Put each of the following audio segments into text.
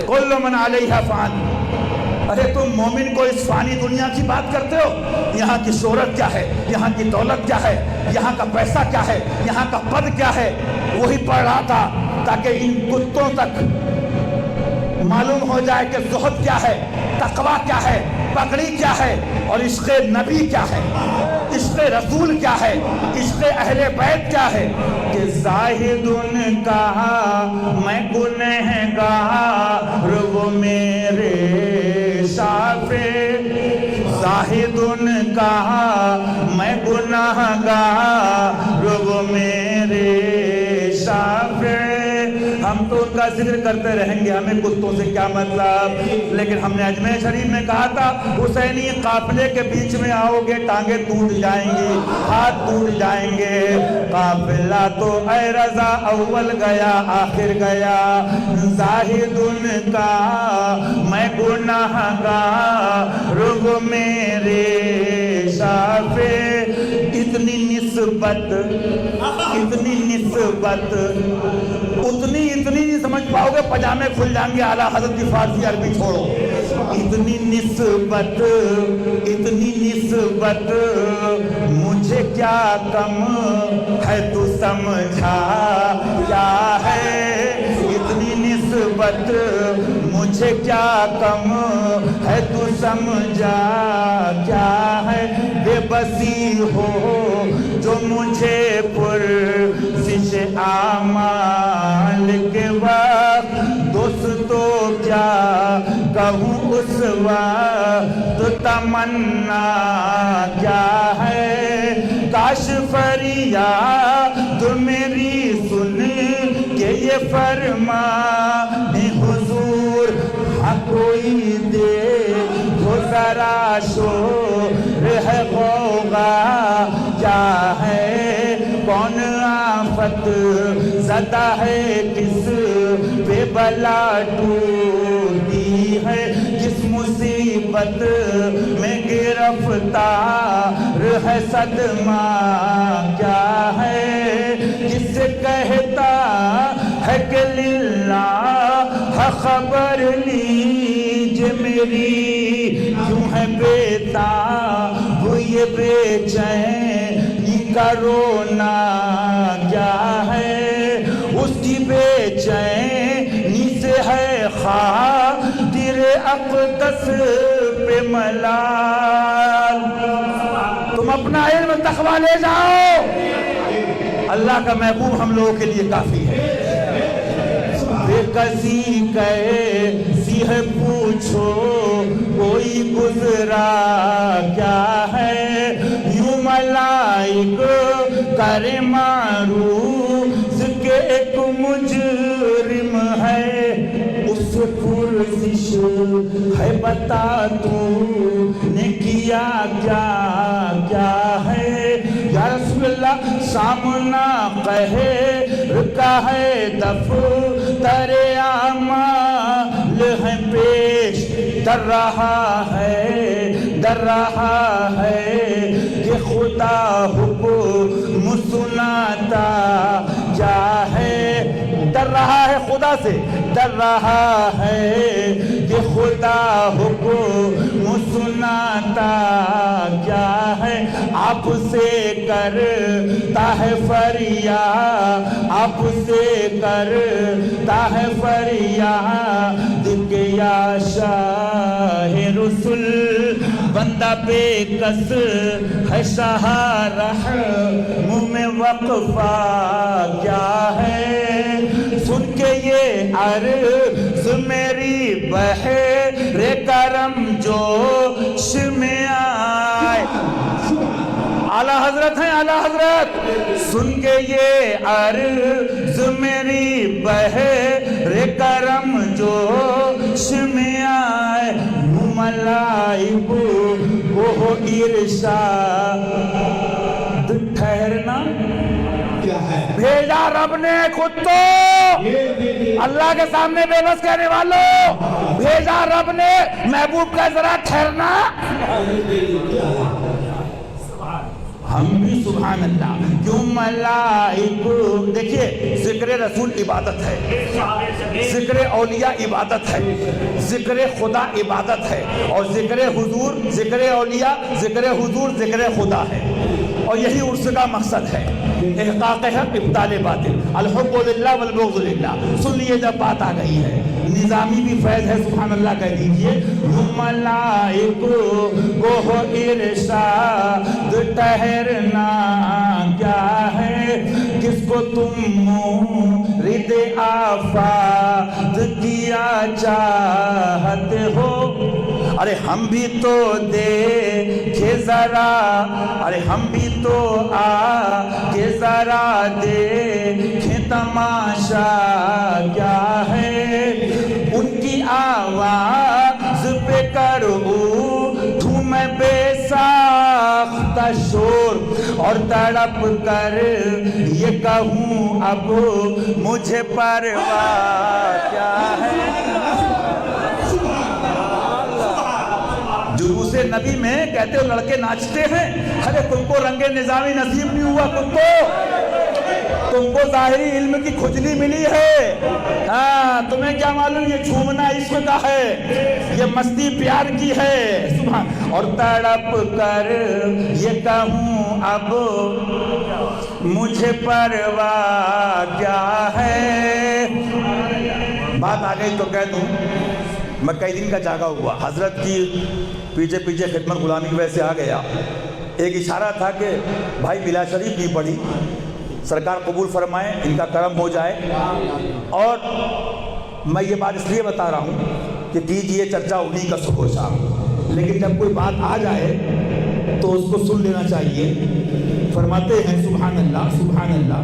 کل من علیہا فان. ارے تم مومن کو اس فانی دنیا کی بات کرتے ہو؟ یہاں کی شہرت کیا ہے، یہاں کی دولت کیا ہے، یہاں کا پیسہ کیا ہے، یہاں کا پد کیا ہے. وہی پڑھ رہا تھا تاکہ ان کتوں تک معلوم ہو جائے کہ زہد کیا ہے، تقویٰ کیا ہے، پگڑی کیا ہے، اور عشق نبی کیا ہے، عشق رسول کیا ہے، عشق اہل بیت کیا ہے. کہ زاہد ان کہا میں گنہگار وہ میرے شافع. زاہد ان کہا میں گنہگار وہ میرے شافع. ہم تو ان کا ذکر کرتے رہیں گے، ہمیں کتوں سے کیا مطلب. لیکن ہم نے اجمیر شریف میں کہا تھا حسینی قافلے کے بیچ میں آؤ گے ٹانگیں ٹوٹ جائیں گی، ہاتھ ٹوٹ جائیں گے. قافلہ تو اے رضا اول گیا آخر گیا. زاہد ان کا میں گنہگار وہ میرے شافع. اتنی نسبت اتنی نہیں سمجھ پاؤ گے، پجامے کھل جائیں گے. اعلیٰ حضرت کی فارسی عربی چھوڑو. اتنی نسبت مجھے کیا کم ہے تو سمجھا کیا ہے. اتنی نسبت مجھے کیا کم ہے تو سمجھا کیا ہے. بے بسی ہو جو مجھے پرسش اعمال کے وقت، دوستو کیا کہوں اس وقت تمنا کیا ہے. کاش فریاد میری سن کے یہ فرمان حضور ہاں کوئی دے تو ذرا شور ہے غوغا کیا ہے. کون آفت زدہ ہے کس پہ بلا ٹوٹی ہے، کس مصیبت میں گرفتار ہے صدمہ کیا ہے. کس سے کہتا ہے کہ للہ خبر لیجیے میری کیوں ہے بیتاب یہ بے چینی کا رونا کیا ہے. اس کی بے چینی سے ہے خاطر اقدس پہ ملال. تم اپنا علم تقویٰ لے جاؤ، اللہ کا محبوب ہم لوگوں کے لیے کافی ہے. بے کسی کیسی ہے پوچھو کوئی گزرا کیا ہے. یوں ملائک کرے معروف کہ ایک مجرم ہے، اس پرسش ہے بتا تو نے کیا کیا ہے. یا رسول اللہ سامنا قہر کا ہے دفتر اعمال ہے پیش در رہا ہے کہ خدا حکم سناتا کیا ہے. ڈر رہا ہے خدا سے، ڈر رہا ہے کہ خدا حکم سناتا کیا ہے. آپ سے کرتا ہے فریاد، آپ سے کرتا ہے فریاد کہ یا شاہ رسول بندہ بے کس ہے شاہ رحم میں وقفہ کیا ہے. سن کے یہ عرض میری بحر کرم جوش میں آئے. اعلیٰ حضرت ہیں اعلیٰ حضرت. سن کے یہ عرض میری بحر کرم جوش میں آئے. ملائک کو ارشاد ٹھہرنا کیا ہے بھیجا رب نے خود تو. اللہ کے سامنے بے بس کہنے والوں، بھیجا رب نے محبوب کا ذرا ٹھہرنا. ہم بھی سبحان اللہ کیوں ملائکو. دیکھیے ذکر رسول عبادت ہے، ذکر اولیاء عبادت ہے، ذکر خدا عبادت ہے، اور ذکر حضور، ذکر اولیاء، ذکر حضور، ذکر خدا ہے. اور یہی عرس کا مقصد ہے، احقاق حق ابطال باطل، الحب للہ والبغض للہ. سن لیے جب بات آ گئی ہے، نظامی بھی فیض ہے سبحان اللہ کہہ دیجئے. ملائکو کو ہو ارشاد ٹھہرنا کیا ہے، کس کو تم مورد آفات کیا چاہتے ہو. ارے ہم بھی تو دیکھے ذرا، ارے ہم بھی تو آ کے ذرا دیکھیں تماشا کیا ہے. ان کی آواز پہ کروں میں بے ساختہ شور، اور تڑپ کر یہ کہوں اب مجھے پرواہ کیا ہے. جلوس نبی میں کہتے ہو لڑکے ناچتے ہیں. ارے تم کو رنگ نظامی نصیب نہیں ہوا، تم کو ظاہری علم کی کھجلی ملی ہے. ہاں تمہیں کیا معلوم یہ جھومنا عشق کا ہے، یہ مستی پیار کی ہے. سبحان. اور تڑپ کر یہ کہوں اب مجھے پرواہ کیا ہے. بات آ گئی تو کہہ دوں، میں کئی دن کا جاگا ہوا، حضرت کی پیچھے پیچھے خدمت غلامی کی وجہ سے آ گیا. ایک اشارہ تھا کہ بھائی بلا شریف نہیں پڑھی، سرکار قبول فرمائے، ان کا کرم ہو جائے. اور میں یہ بات اس لیے بتا رہا ہوں کہ کیجئے چرچا انہی کا صبح و شام، لیکن جب کوئی بات آ جائے تو اس کو سن لینا چاہیے. فرماتے ہیں سبحان اللہ سبحان اللہ.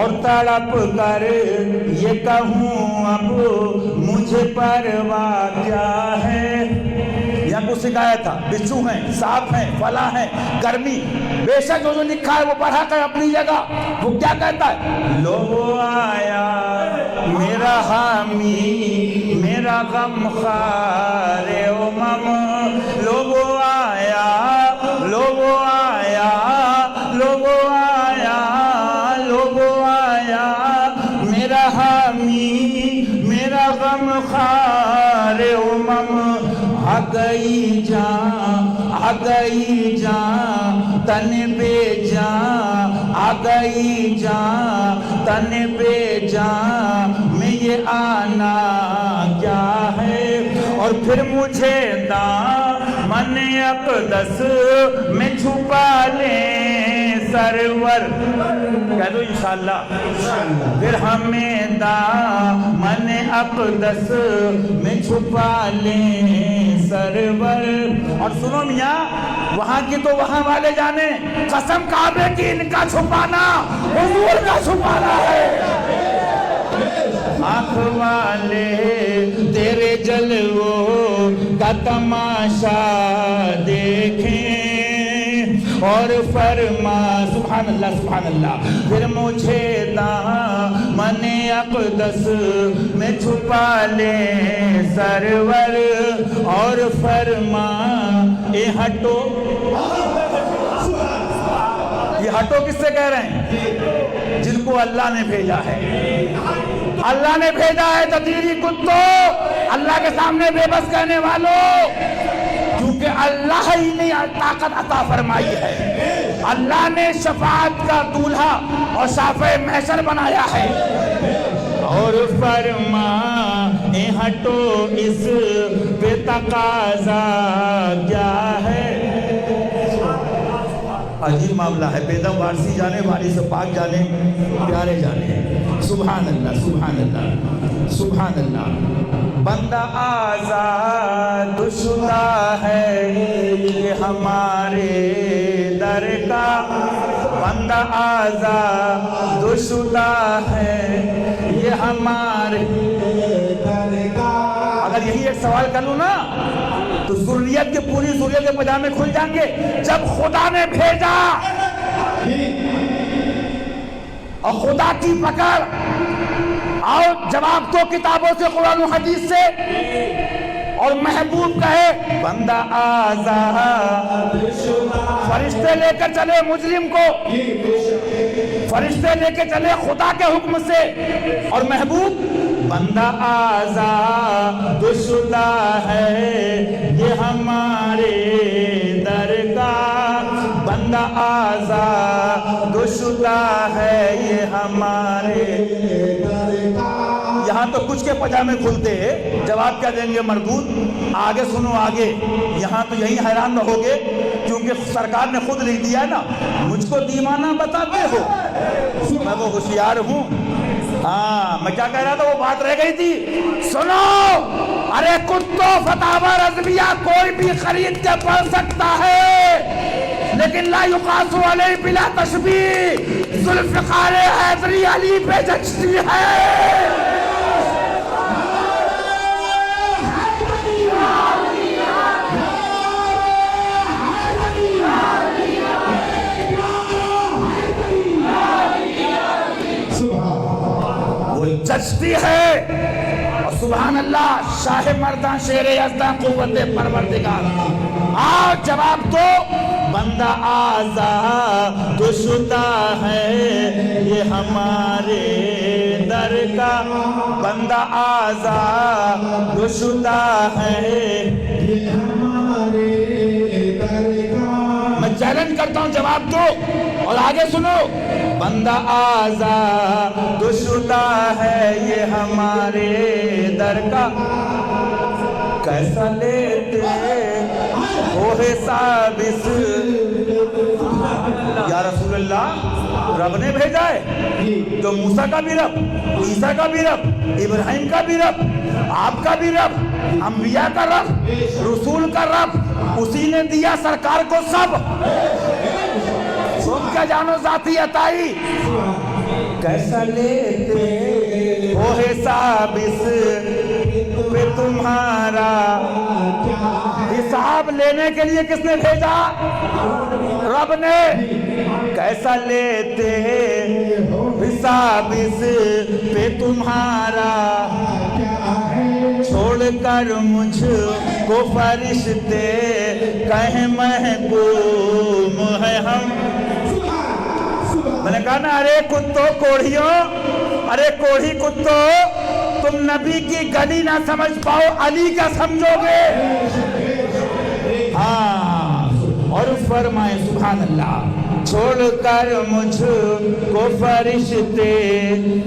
اور تڑپ کر یہ کہوں اب مجھے پرواہ کیا ہے. یہاں کو سکھایا تھا بچھو ہیں، سانپ ہیں، فلاں ہیں، گرمی. بے شک جو لکھا ہے وہ پڑھا کر اپنی جگہ. وہ کیا کہتا ہے؟ لو آیا میرا حامی میرا غم خار امم، لو آیا لو آیا لو آیا لو آیا میرا حامی میرا غم خار امم. آ گئی جان تن بے جان، آ گئی جان تن بے جان میں یہ آنا کیا ہے. اور پھر مجھے دامن اقدس میں چھپا لیں سرور. کہہ دو انشاءاللہ. پھر ہمیں دامن اقدس میں چھپا لیں سرور. اور سنو میاں، وہاں کی تو وہاں والے جانے، قسم کعبے کی ان کا چھپانا حضور کا چھپانا ہے. آنکھ والے تیرے جلووں کا تماشا دیکھیں اور فرما سبحان اللہ سبحان اللہ. پھر مجھے دامن اقدس میں چھپا لے سرور، اور فرما اے ہٹو. یہ ہٹو کس سے کہہ رہے ہیں؟ جن کو اللہ نے بھیجا ہے. اللہ نے بھیجا ہے تدیری کتو، اللہ کے سامنے بے بس کہنے والوں، کیونکہ اللہ ہی نے طاقت عطا فرمائی ہے. اللہ نے شفاعت کا دولہا اور شافع محشر بنایا ہے. اور فرما اے ہٹو اس پہ تقاضا کیا ہے. عجیب معاملہ ہے. بیدم وارسی جانے، واری سے پاک جانے، پیارے جانے. سبحان اللہ سبحان اللہ سبحان اللہ. بندہ آزاد شدہ ہے یہ ہمارے در کا، بندہ آزاد شدہ ہے یہ ہمارے در کا. اگر یہی ایک سوال کر لوں نا تو ذریت کے پوری ذریت کے پجامے کھل جائیں گے. جب خدا نے بھیجا اور خدا کی پکڑ، آؤ جواب دو کتابوں سے، قرآن و حدیث سے. اور محبوب کہے بندہ آزاد، فرشتے لے کر چلے مجرم کو، فرشتے لے کے چلے خدا کے حکم سے، اور محبوب بندہ آزاد شدہ ہے یہ ہمارے در کا، بندہ آزاد شدہ ہے یہ ہمارے در کا۔ یہاں تو کچھ کے پجامے کھلتے ہیں، جواب کیا دیں گے مردود؟ آگے سنو آگے، یہاں تو یہی حیران رہو گے کیونکہ سرکار نے خود لکھ دیا نا، مجھ کو دیوانہ بتاتے ہو، میں وہ ہوشیار ہوں۔ ہاں میں کیا کہہ رہا تھا، وہ بات رہ گئی تھی، سنو، ارے کتو فتاوی رضویہ کوئی بھی خرید کے پڑھ سکتا ہے، لیکن لا یقاس علیہ بلا تشبیہ، ذوالفقار حیدری علی پہ جچتی ہے۔ جچتی ہے، اور سبحان اللہ، شاہ مرداں شیر یزداں قوت پروردگار۔ آؤ جواب دو، بندہ آزاد شدہ ہے یہ ہمارے در کا، بندہ آزاد شدہ ہے یہ ہمارے در کا۔ میں چیلنج کرتا ہوں، جواب دو اور آگے سنو، بندہ آزاد شدہ ہے یہ ہمارے در کا، کیسا لیتے ہو حساب اس، یا رسول اللہ رب نے بھیجا ہے تو موسیٰ کا بھی رب، عیسیٰ کا بھی رب، ابراہیم کا بھی رب، آپ کا بھی رب، انبیاء کا رب، رسول کا رب، اسی نے دیا سرکار کو سب، تم کیا جانو ذاتی عطائی، کیسا لیتے ہو حساب اس پہ تمہارا، حساب لینے کے لیے کس نے بھیجا؟ رب نے۔ کیسا لیتے حساب اس پہ تمہارا، چھوڑ کر مجھ کو فرشتے کہیں محکوم ہے ہم۔ میں نے کہا نا، ارے کتو کوڑھیوں، ارے کوڑھی کتو، تم نبی کی گلی نہ سمجھ پاؤ، علی کا سمجھو گے۔ ہاں، اور فرمائے سبحان اللہ، چھوڑ کر مجھ کو فرشتے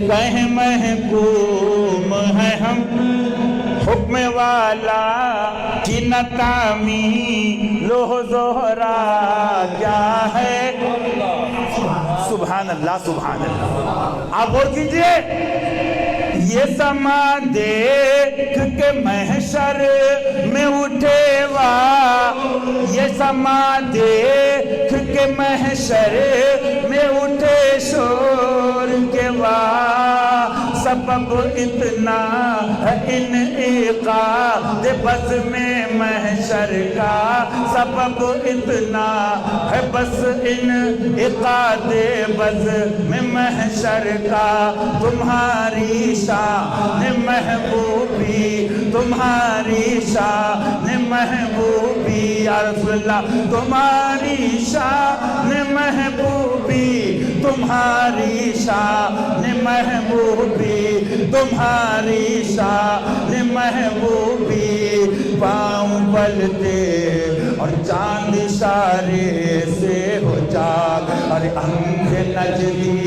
کہیں محکوم ہے ہم، حکم والا کی نتامی لوح زہرا کیا ہے۔ سبحان اللہ سبحان اللہ۔ آپ غور کیجئے، یہ سما دیکھ کے محشر میں اٹھے وا، یہ سما دیکھ کے محشر میں اٹھے شور کے وا، سبب اتنا ہے انعقاد بس میں محشر کا، سبب اتنا ہے بس انعقاد بس میں محشر کا، تمہاری شان محبوبی، تمہاری شان محبوبی، یا رسول اللہ تمہاری شان محبوبی، تمہاری شان محبوبی، تمہاری شان محبوبی، پاؤں پلتے اور چاند اشارے سے ہو جاگ، اور آنکھ نجدی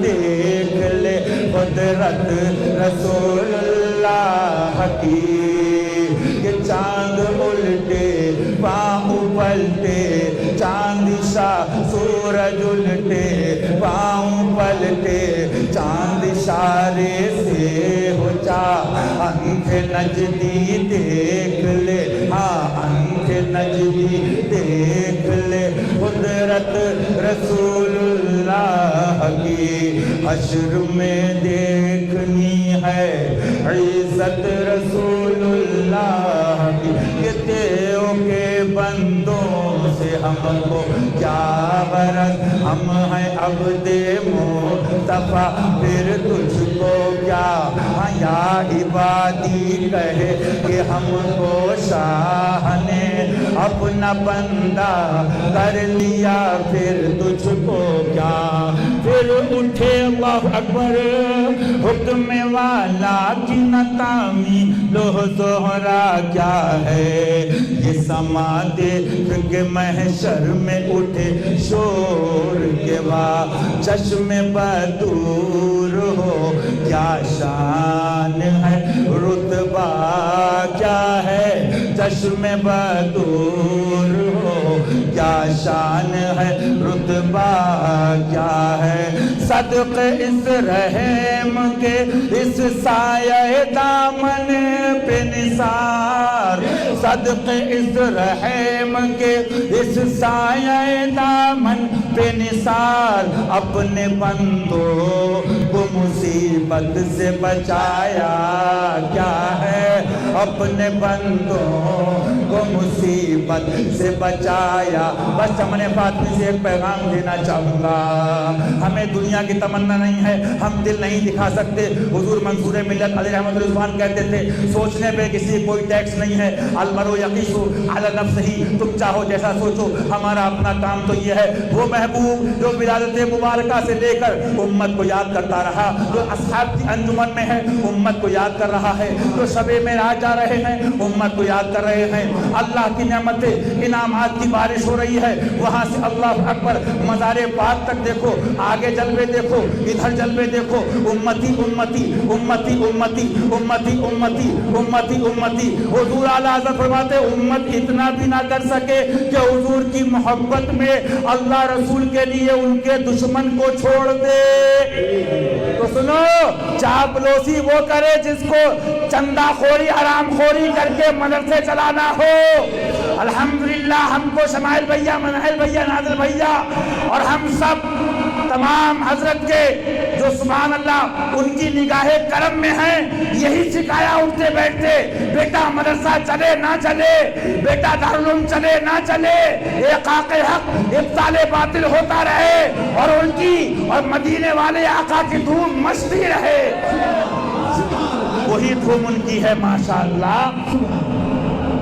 دیکھ لے قدرت رسول اللہ کی، کہ چاند الٹے پاؤں پلٹے، چاند شاہ سورج الٹے پاؤں پلٹے، چاند اشارے سے ہو جا، آنکھ نجدی دیکھ لے، ہاں آنکھ نجدی دیکھ لے قدرت رسول اللہ کی، حشر میں دیکھنی ہے عزت رسول اللہ کی، کہ تیروں کے بندوں سے ہم کو کیا غرض، ہم ہیں عبد مصطفیٰ پھر تجھ کو کیا، ہاں یا عبادی کہے کہ ہم کو شاہ نے اپنا بندہ کر لیا پھر تجھ کو کیا۔ پھر اٹھے اللہ اکبر حکم والا کی نتامی لوہ زہرا کیا ہے، یہ سماعت کہ محشر میں اٹھے شور کے بعد چشم بدور ہو، کیا شان ہے رتبہ کیا ہے، چشم بدور ہو کیا شان ہے رتبہ کیا ہے، صدق اس رحم کے اس سایہ دامن پہ نثار، صدق اس رحم کے اس سایہ دامن پہ نثار، اپنے بندوں کو مصیبت سے بچایا کیا ہے، اپنے بندوں کو مصیبت سے بچایا۔ بس چمن فاطمی سے ایک پیغام دینا چاہوں گا، ہمیں دنیا کی تمنا نہیں ہے، ہم دل نہیں دکھا سکتے۔ حضور منصور ملت علی رحمت رضوان کہتے تھے سوچنے پہ کسی کوئی ٹیکس نہیں ہے، المرء یقیس علی نفسہ، تم چاہو جیسا سوچو، ہمارا اپنا کام تو یہ ہے۔ وہ محبوب جو ولادت مبارکہ سے لے کر امت کو یاد کرتا رہا، جو اصحاب کی انجمن میں ہے امت کو یاد کر رہا ہے، جو شب معراج جا رہے ہیں امت کو یاد کر رہے ہیں، اللہ کی نعمتیں انعامات کی بارش ہو رہی ہے، وہاں سے اللہ اکبر مزار پاک تک دیکھو، آگے جلوے دیکھو، ادھر جلوے دیکھو، امتی امتی امتی امتی امتی امتی امتی امتی۔ حضور اعلیٰ حضرت فرماتے امت اتنا بھی نہ کر سکے کہ حضور کی محبت میں اللہ رسول کے لیے ان کے دشمن کو چھوڑ دے۔ تو سنو، چاپلوسی وہ کرے جس کو چندہ خوری حرام خوری کر کے مدرسے چلانا ہو۔ الحمدللہ ہم کو شمائل بھیا، منہل بھیا، ناظر بھیا اور ہم سب تمام حضرت کے جو سبحان اللہ ان کی نگاہ کرم میں ہیں، یہی سکھایا اٹھتے بیٹھتے، بیٹا مدرسہ چلے نہ چلے، بیٹا دارالعلوم چلے نہ چلے، احقاق حق ابطال باطل ہوتا رہے اور ان کی اور مدینے والے آقا کی دھوم مچتی رہے، وہی دھوم ان کی ہے ماشاءاللہ۔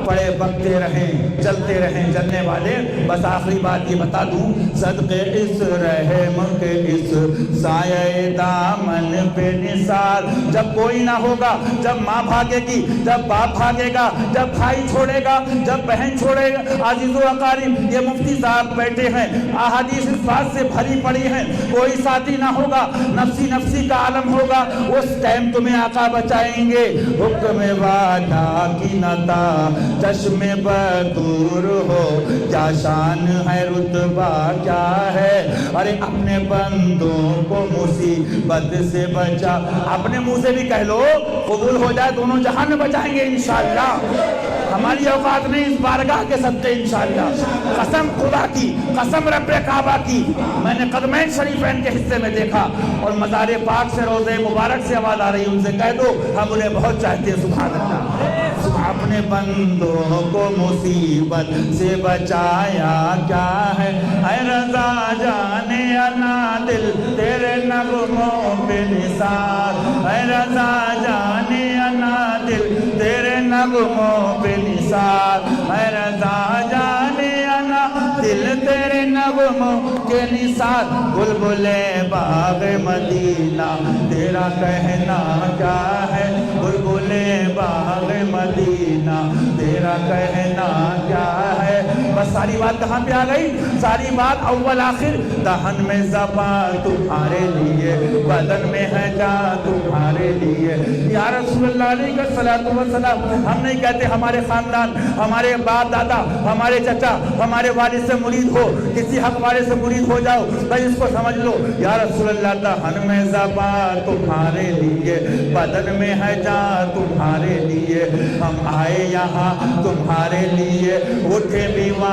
پڑے بکتے رہیں چلتے رہیں جلنے والے۔ بس آخری بات یہ بتا دوں، صدقے اس رحم کے اس سایہ دامن پہ نثار، جب کوئی نہ ہوگا، جب ماں بھاگے گی، جب باپ بھاگے گا، جب بھائی چھوڑے گا، جب بہن چھوڑے گا، عزیز و اقارب یہ مفتی صاحب بیٹھے ہیں، احادیث اس بات سے بھری پڑی ہیں، کوئی ساتھی نہ ہوگا، نفسی نفسی کا عالم ہوگا، اس ٹائم تمہیں آقا بچائیں گے۔ حکم والا کی نتا چشم بدور ہو، کیا شان ہے رتبہ کیا ہے، ارے اپنے بندوں کو مصیبت سے بچا، اپنے منہ سے بھی کہہ لو، قبول ہو جائے دونوں جہان میں بچائیں گے انشاءاللہ۔ ہماری اوقات نہیں اس بارگاہ کے صدقے انشاءاللہ، قسم خدا کی، قسم رب کعبہ کی، میں نے قدمین شریفین کے حصے میں دیکھا اور مزار پاک سے روضہ مبارک سے آواز آ رہی، ان سے کہہ دو ہم انہیں بہت چاہتے ہیں۔ سبحان اللہ۔ اپنے بندوں کو مصیبت سے بچایا کیا ہے، اے رضا جانے انا دل تیرے نغموں پہ نثار، اے رضا جانے انا دل تیرے نغموں پہ نثار، اے رضا جانے انا دل تیرے نغموں کے نثار، بلبلے باغ مدینہ تیرا کہنا کیا ہے، بلبلے باغ مدینہ تیرا کہنا کیا ہے۔ بس ساری بات کہاں پہ آ گئی؟ ساری بات اول آخر، دہن میں زبان تمہارے لیے، بدن میں ہے جان تمہارے لیے، یا رسول اللہ علیہ السلام۔ ہم نہیں کہتے ہمارے خاندان، ہمارے باپ دادا، ہمارے چچا، ہمارے والد سے مرید ہو، کسی حق والے سے مرید ہو جاؤ، بھائی اس کو سمجھ لو، یا رسول اللہ دہن میں زبان تمہارے لیے، بدن میں ہے جان تمہارے لیے، ہم آئے یہاں تمہارے لیے، اٹھے بیوان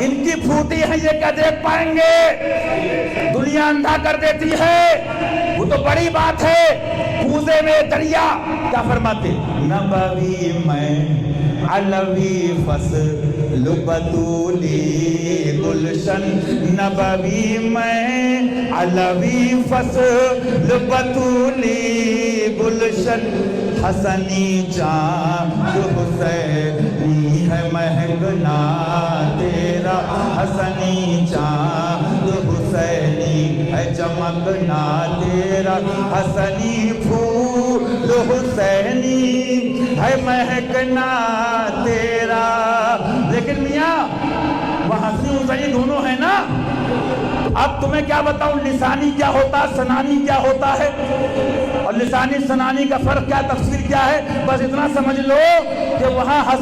ان کی پھوٹی ہے یہ کیا دیکھ پائیں گے؟ دنیا اندھا کر دیتی ہے، وہ تو بڑی بات ہے۔ کوزے میں دریا کیا فرماتے؟ نبوی میں علوی فصل بطولی گلشن، نبوی میں علوی فصل بطولی گلشن، حسنی چاند حسینی ہے مہکنا تیرا، حسنی چاند حسینی ہے چمکنا تیرا، حسنی پھول حسینی ہے مہکنا تیرا۔ لیکن میاں وہ حسنی حسینی دونوں ہیں نا، اب تمہیں کیا بتاؤں لسانی کیا ہوتا ہے، سنانی کیا ہوتا ہے، اور لسانی سنانی کا فرق کیا، تفسیر کیا ہے؟ بس اتنا سمجھ لو کہ وہاں